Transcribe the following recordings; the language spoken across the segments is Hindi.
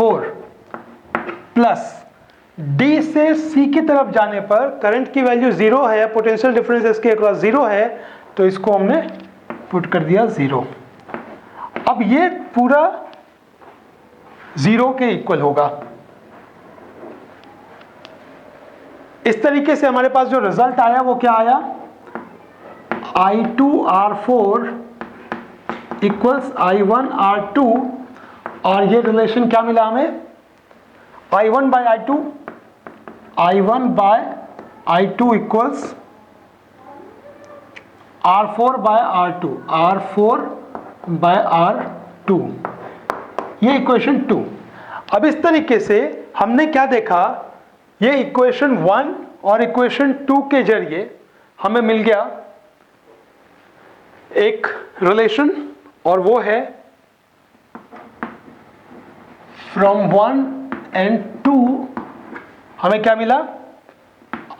4 प्लस डी से सी की तरफ जाने पर करंट की वैल्यू 0 है, पोटेंशियल डिफरेंस इसके अक्रॉस 0 है, तो इसको हमने पुट कर दिया 0। अब ये पूरा 0 के इक्वल होगा। इस तरीके से हमारे पास जो रिजल्ट आया वो क्या आया, I2R4 इक्वल्स I1R2, और ये रिलेशन क्या मिला हमें, I1 by I2, I1 by I2 equals R4 by R2, R4 by R2, ये इक्वेशन 2। अब इस तरीके से हमने क्या देखा, ये इक्वेशन 1 और इक्वेशन 2 के जरिए हमें मिल गया एक रिलेशन, और वो है फ्रॉम 1 and 2 हमें क्या मिला,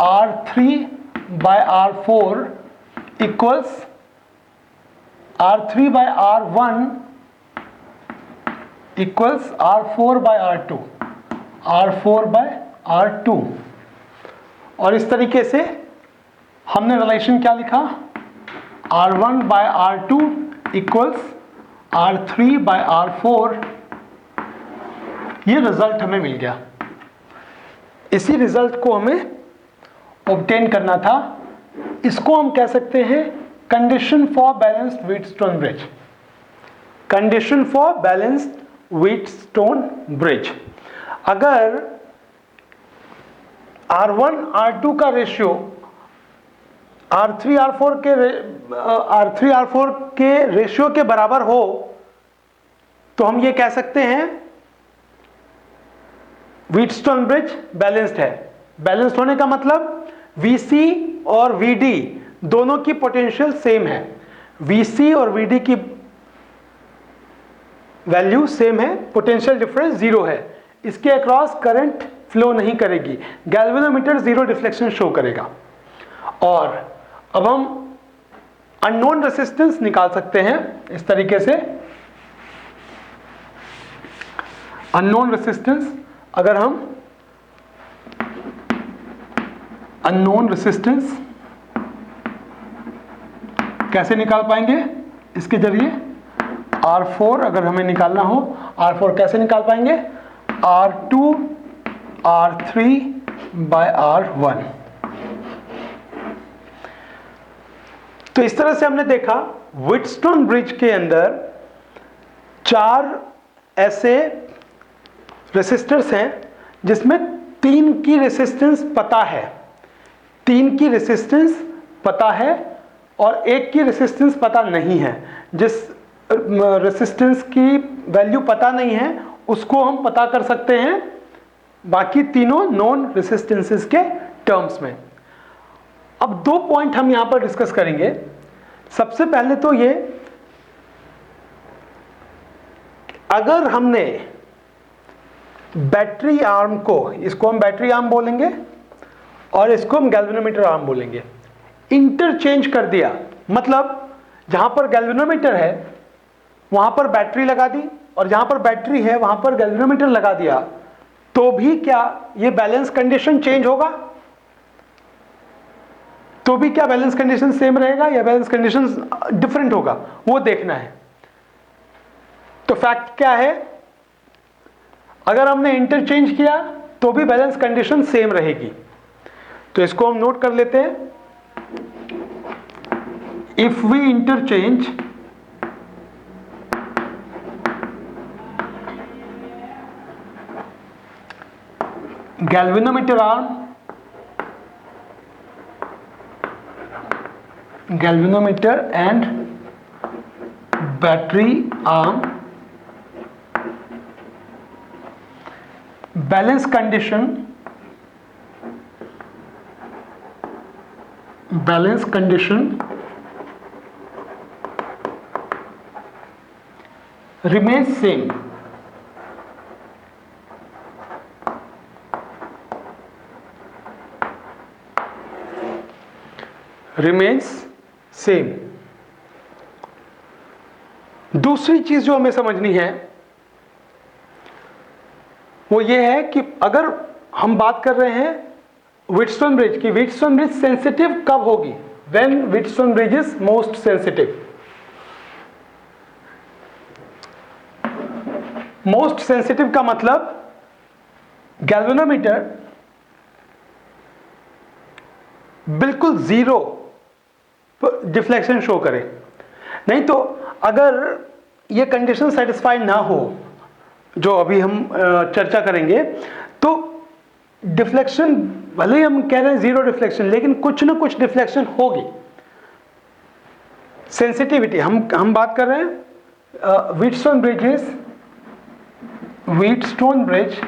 R3 by R4 equals R3 by R1 equals R4 by R2, R4 by R2। और इस तरीके से हमने रिलेशन क्या लिखा, R1 bye R2 equals R3 by R4। ये रिजल्ट हमें मिल गया। इसी रिजल्ट को हमें ऑब्टेन करना था। इसको हम कह सकते हैं condition for balanced Wheatstone bridge. Condition for balanced Wheatstone bridge. अगर R1 R2 का रेशियो R3 R4 के रेशियो के बराबर हो तो हम ये कह सकते हैं व्हीटस्टोन ब्रिज बैलेंस्ड है। बैलेंस्ड होने का मतलब VC और VD दोनों की पोटेंशियल सेम है। VC और VD की वैल्यू सेम है, पोटेंशियल डिफरेंस 0 है, इसके अक्रॉस करंट फ्लो नहीं करेगी, गैल्वेनोमीटर 0 डिफ्लेक्शन शो करेगा। और अब हम अननोन रेसिस्टेंस निकाल सकते हैं इस तरीके से। अननोन रेसिस्टेंस, अगर हम अननोन रेसिस्टेंस कैसे निकाल पाएंगे, इसके जरिए R4 अगर हमें निकालना हो, R4 कैसे निकाल पाएंगे, R2 R3 बाय R1। तो इस तरह से हमने देखा व्हीटस्टोन ब्रिज के अंदर 4 ऐसे रेसिस्टर्स हैं जिसमें 3 की रेसिस्टेंस पता है, 3 की रेसिस्टेंस पता है और 1 की रेसिस्टेंस पता नहीं है। जिस रेसिस्टेंस की वैल्यू पता नहीं है उसको हम पता कर सकते हैं बाकी तीनों नॉन रेसिस्टेंसेस के टर्म्स में। अब 2 पॉइंट हम यहां पर डिस्कस करेंगे। सबसे पहले तो ये, अगर हमने बैटरी आर्म को, इसको हम बैटरी आर्म बोलेंगे और इसको हम गैल्वेनोमीटर आर्म बोलेंगे, इंटरचेंज कर दिया, मतलब जहां पर गैल्वेनोमीटर है वहां पर बैटरी लगा दी और जहां पर बैटरी है वहां पर गैल्वेनोमीटर लगा दिया, तो भी क्या ये बैलेंस कंडीशन चेंज होगा? तो भी क्या बैलेंस कंडीशन सेम रहेगा या बैलेंस कंडीशन डिफरेंट होगा, वो देखना है। तो फैक्ट क्या है, अगर हमने इंटरचेंज किया तो भी बैलेंस कंडीशन सेम रहेगी। तो इसको हम नोट कर लेते हैं। If we interchange galvanometer arm and battery arm, balance condition remains same. Remains same. दूसरी चीज जो हमें समझनी है, वो ये है कि अगर हम बात कर रहे हैं व्हीटस्टोन ब्रिज की, व्हीटस्टोन ब्रिज सेंसिटिव कब होगी? When Wheatstone bridge is most sensitive. Most sensitive का मतलब गैल्वेनोमीटर बिल्कुल जीरो डिफ्लेक्शन शो करे। नहीं तो अगर ये कंडीशन सेटिस्फाई ना हो, जो अभी हम चर्चा करेंगे, तो डिफ्लेक्शन, भले ही हम कह रहे हैं जीरो डिफ्लेक्शन, लेकिन कुछ ना कुछ डिफ्लेक्शन होगी। सेंसिटिविटी हम बात कर रहे हैं Wheatstone bridge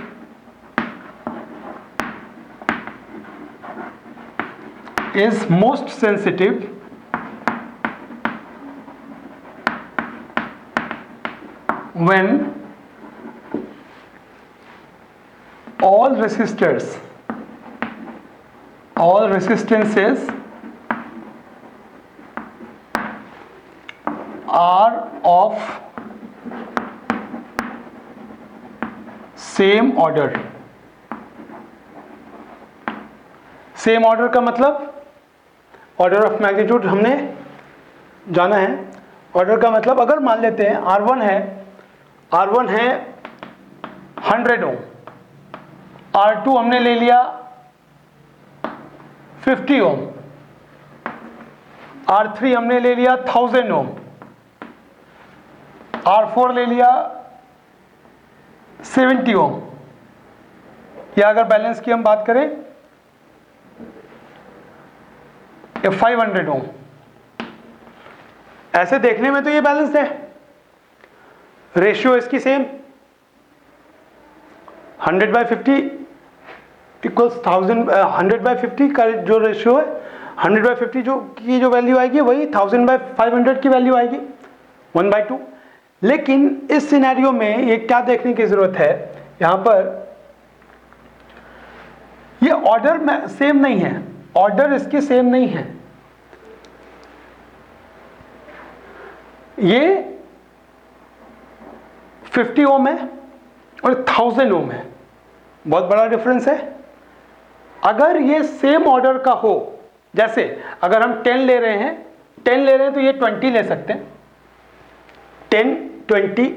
is most sensitive when all resistances are of same order। Same order का मतलब ऑर्डर ऑफ मैग्नीट्यूड हमने जाना है। ऑर्डर का मतलब अगर मान लेते हैं R1 है 100 ओम, R2 हमने ले लिया 50 ओम, R3 हमने ले लिया 1000 ओम, R4 ले लिया 70 ओम, या अगर बैलेंस की हम बात करें 500 ओम। ऐसे देखने में तो ये बैलेंस्ड है, रेशियो इसकी सेम, 100/50 इक्वल्स 1000, 100/50 का जो रेशियो है, 100/50 जो वैल्यू आएगी वही 1000/500 की वैल्यू आएगी, 1/2। लेकिन इस सिनेरियो में ये क्या देखने की जरूरत है, यहां पर ये ऑर्डर में सेम नहीं है, ऑर्डर इसके सेम नहीं है। ये 50 ओम है और 1000 ओम है, बहुत बड़ा डिफरेंस है। अगर ये सेम ऑर्डर का हो, जैसे अगर हम 10 ले रहे हैं तो ये 20 ले सकते हैं, 10 20।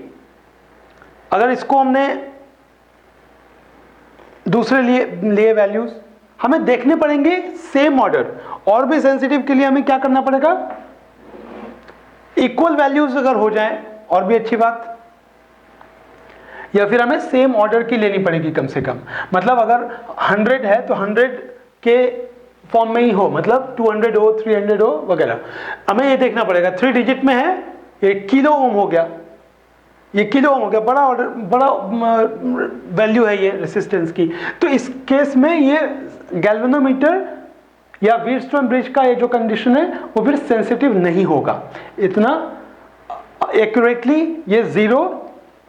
अगर इसको हमने दूसरे लिए वैल्यूज हमें देखने पड़ेंगे सेम ऑर्डर। और भी सेंसिटिव के लिए हमें क्या करना पड़ेगा, इक्वल वैल्यूज अगर हो जाएं और भी अच्छी बात, या फिर हमें सेम ऑर्डर की लेनी पड़ेगी कम से कम। मतलब अगर 100 है तो 100 के फॉर्म में ही हो, मतलब 200 हो, 300 हो वगैरह। हमें ये देखना पड़ेगा 3 डिजिट में है, ये किलो ओम हो गया, ये किलो ओम हो गया, बड़ा ऑर्डर, बड़ा वैल्यू है ये रेसिस्टेंस की। तो इस केस में ये गैल्वेनोमीटर या व्हीटस्टोन ब्रिज का ये जो कंडीशन है वो फिर सेंसिटिव नहीं होगा, इतना एक्यूरेटली ये जीरो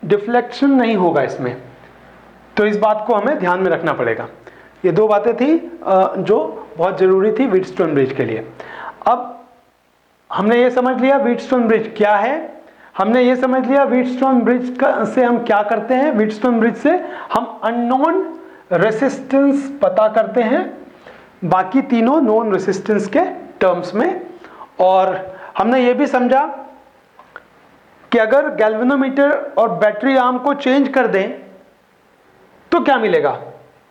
डिफ्लेक्शन नहीं होगा इसमें। तो इस बात को हमें ध्यान में रखना पड़ेगा। ये दो बातें थी जो बहुत जरूरी थी व्हीटस्टोन ब्रिज के लिए। अब हमने ये समझ लिया व्हीटस्टोन ब्रिज क्या है, हमने ये समझ लिया व्हीटस्टोन ब्रिज से हम क्या करते हैं। व्हीटस्टोन ब्रिज से हम अननोन रेसिस्टेंस पता करते हैं, बाकी तीनों नोन रेसिस्टेंस के टर्म्स में। और हमने ये भी समझा कि अगर गैल्वेनोमीटर और बैटरी आर्म को चेंज कर दें तो क्या मिलेगा।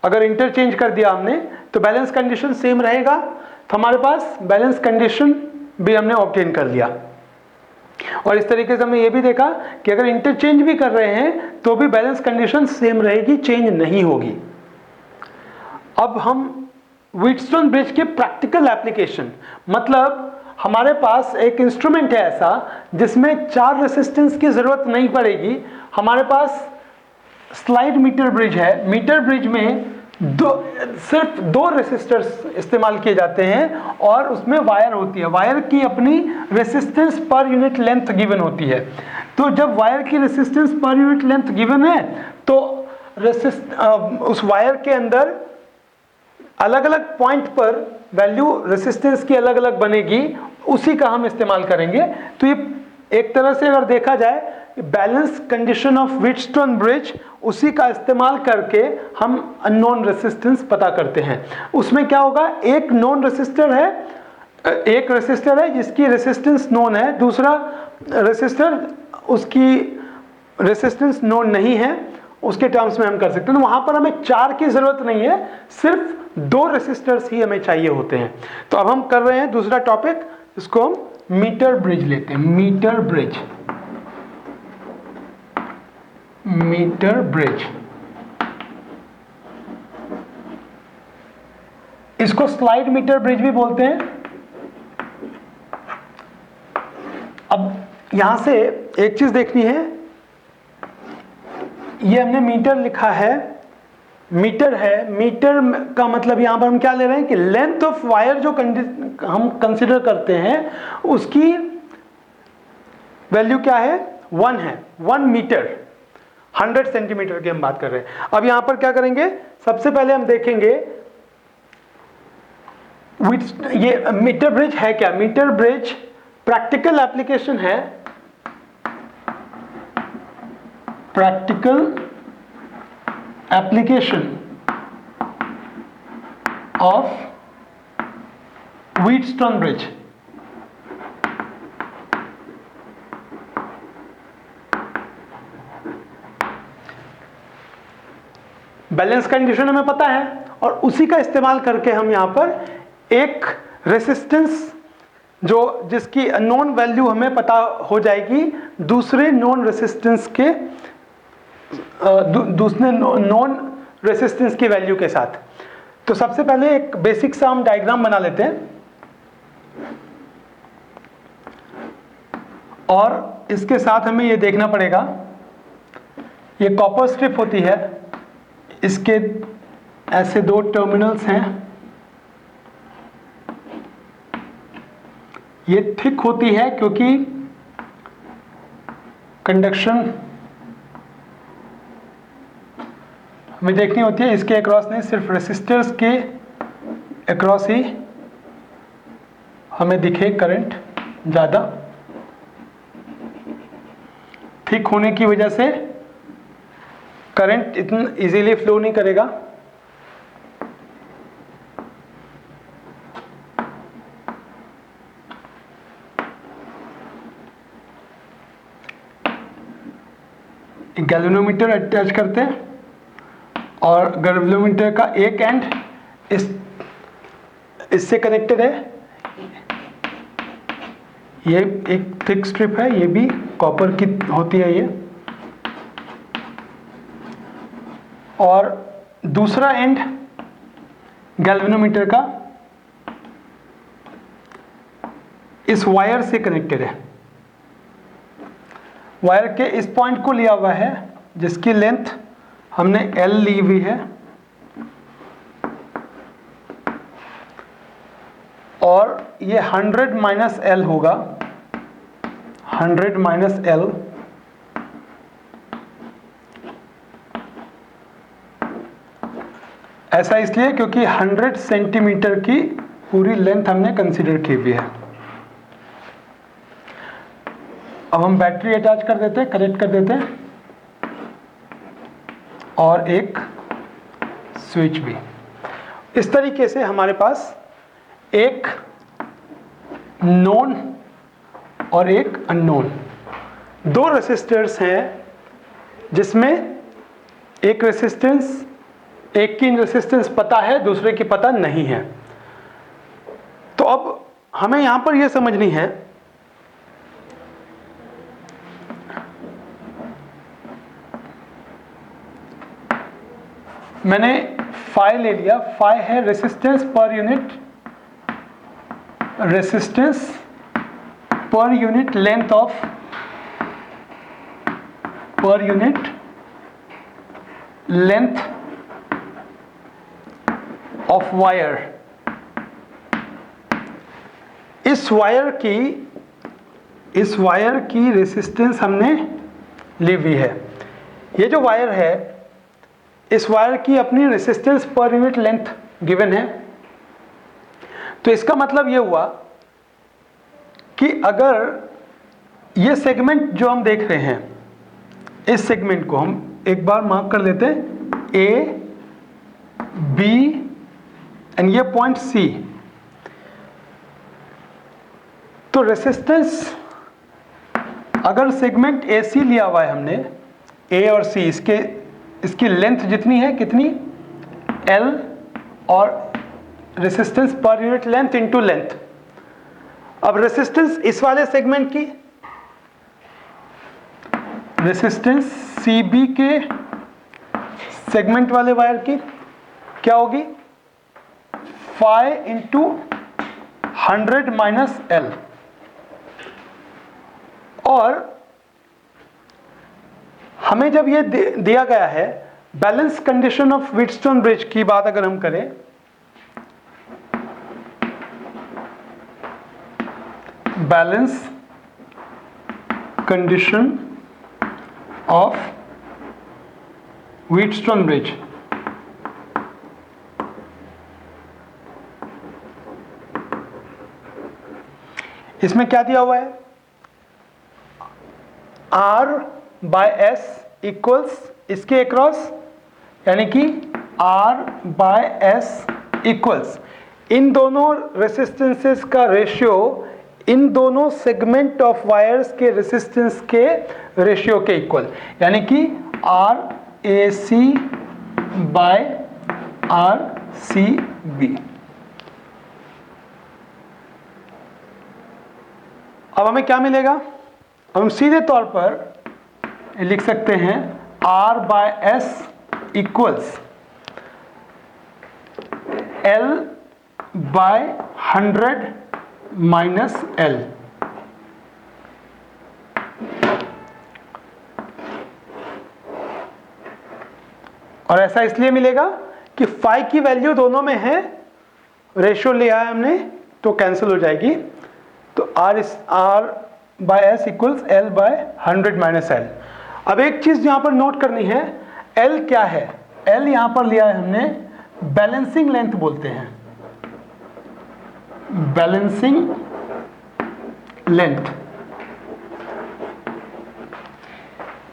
अगर इंटरचेंज कर दिया हमने तो बैलेंस कंडीशन सेम रहेगा, तो हमारे पास बैलेंस कंडीशन भी हमने ऑब्टेन कर लिया। और इस तरीके से हमने ये भी देखा कि अगर इंटरचेंज भी कर रहे हैं तो भी बैलेंस कंडीशन सेम रहेगी, चेंज नहीं होगी। अब हम व्हीटस्टोन ब्रिज के प्रैक्टिकल एप्लीकेशन, मतलब हमारे पास एक इंस्ट्रूमेंट है ऐसा जिसमें 4 रेसिस्टेंस की जरूरत नहीं पड़ेगी। हमारे पास स्लाइड मीटर ब्रिज है, मीटर ब्रिज में सिर्फ 2 रेसिस्टर्स इस्तेमाल किए जाते हैं और उसमें वायर होती है, वायर की अपनी resistance per unit length given होती है। तो जब वायर की resistance per unit length given है तो उस वायर के अंदर अलग अलग पॉइंट पर वैल्यू रेसिस्टेंस की अलग अलग बनेगी, उसी का हम इस्तेमाल करेंगे। तो ये एक तरह से अगर देखा जाए balance condition of Wheatstone bridge, उसी का इस्तेमाल करके हम अननोन रेसिस्टेंस पता करते हैं। उसमें क्या होगा, एक नोन रेसिस्टर है, एक रेसिस्टर है जिसकी रेसिस्टेंस नोन है, दूसरा रेसिस्टर उसकी रेसिस्टेंस नोन नहीं है, उसके टर्म्स में हम कर सकते हैं। तो वहां पर हमें 4 की जरूरत नहीं है, सिर्फ 2 रेसिस्टर्स ही हमें चाहिए होते हैं। तो अब हम कर रहे हैं दूसरा टॉपिक, इसको हम मीटर ब्रिज लेते हैं। मीटर ब्रिज, मीटर ब्रिज, इसको स्लाइड मीटर ब्रिज भी बोलते हैं। अब यहां से एक चीज देखनी है, ये हमने मीटर लिखा है, मीटर है, मीटर का मतलब यहां पर हम क्या ले रहे हैं कि लेंथ ऑफ वायर जो हम कंसीडर करते हैं उसकी वैल्यू क्या है, 1 है। 1 मीटर 100 सेंटीमीटर की हम बात कर रहे हैं। अब यहां पर क्या करेंगे, सबसे पहले हम देखेंगे ये मीटर ब्रिज है क्या। मीटर ब्रिज प्रैक्टिकल एप्लीकेशन है, practical application of Wheatstone bridge. Balance condition हमें पता है और उसी का इस्तेमाल करके हम यहां पर एक रेसिस्टेंस जो जिसकी नॉन वैल्यू हमें पता हो जाएगी दूसरे नॉन रेसिस्टेंस के दूसरे नॉन रेसिस्टेंस की वैल्यू के साथ। तो सबसे पहले एक बेसिक सा हम डायग्राम बना लेते हैं और इसके साथ हमें ये देखना पड़ेगा, ये कॉपर स्ट्रिप होती है, इसके ऐसे 2 टर्मिनल्स हैं, ये थिक होती है क्योंकि कंडक्शन हमें देखनी होती है, इसके अक्रॉस नहीं, सिर्फ रेसिस्टर्स के अक्रॉस ही हमें दिखे करंट ज़्यादा। थिक होने की वजह से करंट इतना इजीली फ्लो नहीं करेगा। गैल्वेनोमीटर अटैच करते हैं और गैल्वेनोमीटर का एक एंड इससे कनेक्टेड है, ये एक थिक स्ट्रिप है, ये भी कॉपर की होती है ये, और दूसरा एंड गैल्वेनोमीटर का इस वायर से कनेक्टेड है। वायर के इस पॉइंट को लिया हुआ है जिसकी लेंथ हमने L ली हुई है और ये 100 माइनस L होगा, 100 माइनस L। ऐसा इसलिए क्योंकि 100 सेंटीमीटर की पूरी लेंथ हमने कंसीडर की हुई है। अब हम बैटरी अटैच कर देते हैं, कनेक्ट कर देते हैं और एक स्विच भी। इस तरीके से हमारे पास एक नोन और एक अननोन 2 रेसिस्टर्स हैं जिसमें एक रेसिस्टेंस, एक की रेसिस्टेंस पता है, दूसरे की पता नहीं है। तो अब हमें यहां पर यह समझनी है मैंने फाई ले लिया, फाई है resistance per unit, resistance per unit length of, per unit length of wire. इस वायर की रेसिस्टेंस हमने ली हुई है। ये जो वायर है, इस वायर की अपनी resistance per unit length given है। तो इसका मतलब ये हुआ कि अगर ये सेगमेंट जो हम देख रहे हैं, इस सेगमेंट को हम एक बार मार्क कर लेते हैं, ए बी एंड ये पॉइंट सी। तो रेसिस्टेंस अगर सेगमेंट ए सी लिया हुआ है हमने, ए और सी, इसकी लेंथ जितनी है कितनी, एल, और resistance per unit length into length. अब रेसिस्टेंस इस वाले सेगमेंट की, रेसिस्टेंस सी बी के सेगमेंट वाले वायर की क्या होगी, फाई इंटू 100 माइनस एल। और हमें जब ये दिया गया है, balance condition of Wheatstone bridge की बात अगर हम करें, balance condition of Wheatstone bridge, इसमें क्या दिया हुआ है, R बाय S इक्वल्स इसके अक्रॉस, यानी कि R बाय S इक्वल्स इन दोनों रेसिस्टेंसेस का रेशियो इन दोनों सेगमेंट ऑफ वायर्स के रेसिस्टेंस के रेशियो के इक्वल, यानी कि R AC by R CB। अब हमें क्या मिलेगा, हम सीधे तौर पर लिख सकते हैं R by S equals L by 100 minus L। और ऐसा इसलिए मिलेगा कि फाई की वैल्यू दोनों में है, रेशियो लिया है हमने तो कैंसिल हो जाएगी। तो R by S equals L by 100 minus L। अब एक चीज यहां पर नोट करनी है, L क्या है, L यहां पर लिया है हमने बैलेंसिंग लेंथ बोलते हैं, बैलेंसिंग लेंथ।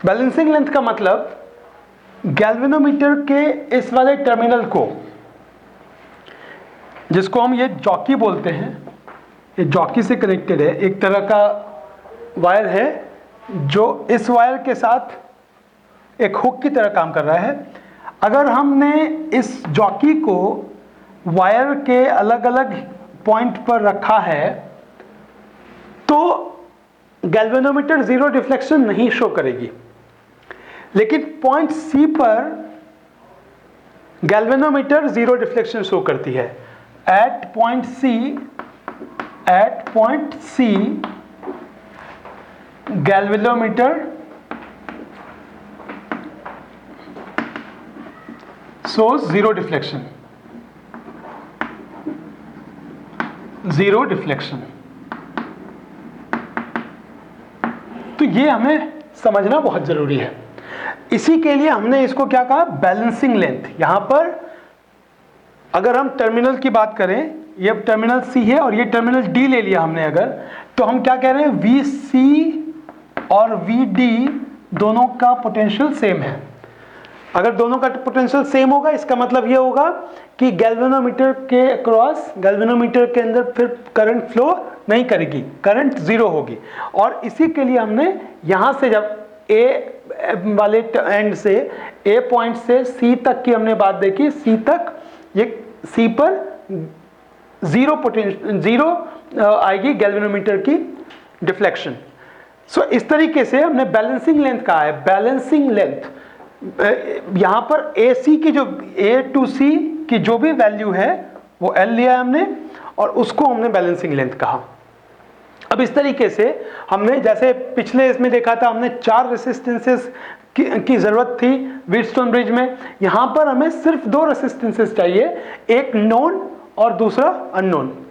बैलेंसिंग लेंथ का मतलब गैल्वेनोमीटर के इस वाले टर्मिनल को, जिसको हम ये जॉकी बोलते हैं, ये जॉकी से कनेक्टेड है, एक तरह का वायर है जो इस वायर के साथ एक हुक की तरह काम कर रहा है। अगर हमने इस जॉकी को वायर के अलग अलग पॉइंट पर रखा है तो गैल्वेनोमीटर जीरो डिफ्लेक्शन नहीं शो करेगी, लेकिन पॉइंट सी पर गैल्वेनोमीटर जीरो डिफ्लेक्शन शो करती है। At point C galvanometer shows zero deflection, तो ये हमें समझना बहुत जरूरी है। इसी के लिए हमने इसको क्या कहा, बैलेंसिंग लेंथ। यहां पर अगर हम टर्मिनल की बात करें, ये टर्मिनल सी है और ये टर्मिनल डी ले लिया हमने अगर, तो हम क्या कह रहे हैं, वी सी और वी डी दोनों का पोटेंशियल सेम है। अगर दोनों का पोटेंशियल सेम होगा इसका मतलब ये होगा कि गैल्वेनोमीटर के अक्रॉस, गैल्वेनोमीटर के अंदर फिर करंट फ्लो नहीं करेगी, करंट जीरो होगी। और इसी के लिए हमने यहां से जब ए वाले एंड से, ए पॉइंट से सी तक की हमने बात देखी, सी तक ये सी पर जीरो पोटेंशियल, जीरो आएगी गैल्वेनोमीटर की डिफ्लेक्शन। सो इस तरीके से हमने बैलेंसिंग लेंथ कहा है। बैलेंसिंग लेंथ यहां पर AC की जो A टू C की जो भी वैल्यू है वो L लिया है हमने और उसको हमने बैलेंसिंग लेंथ कहा। अब इस तरीके से हमने, जैसे पिछले इसमें देखा था, हमने 4 रेसिस्टेंसेस की जरूरत थी व्हीटस्टोन ब्रिज में। यहां पर हमें सिर्फ 2 रेसिस्टेंसेस चाहिए, एक नोन और दूसरा अननोन।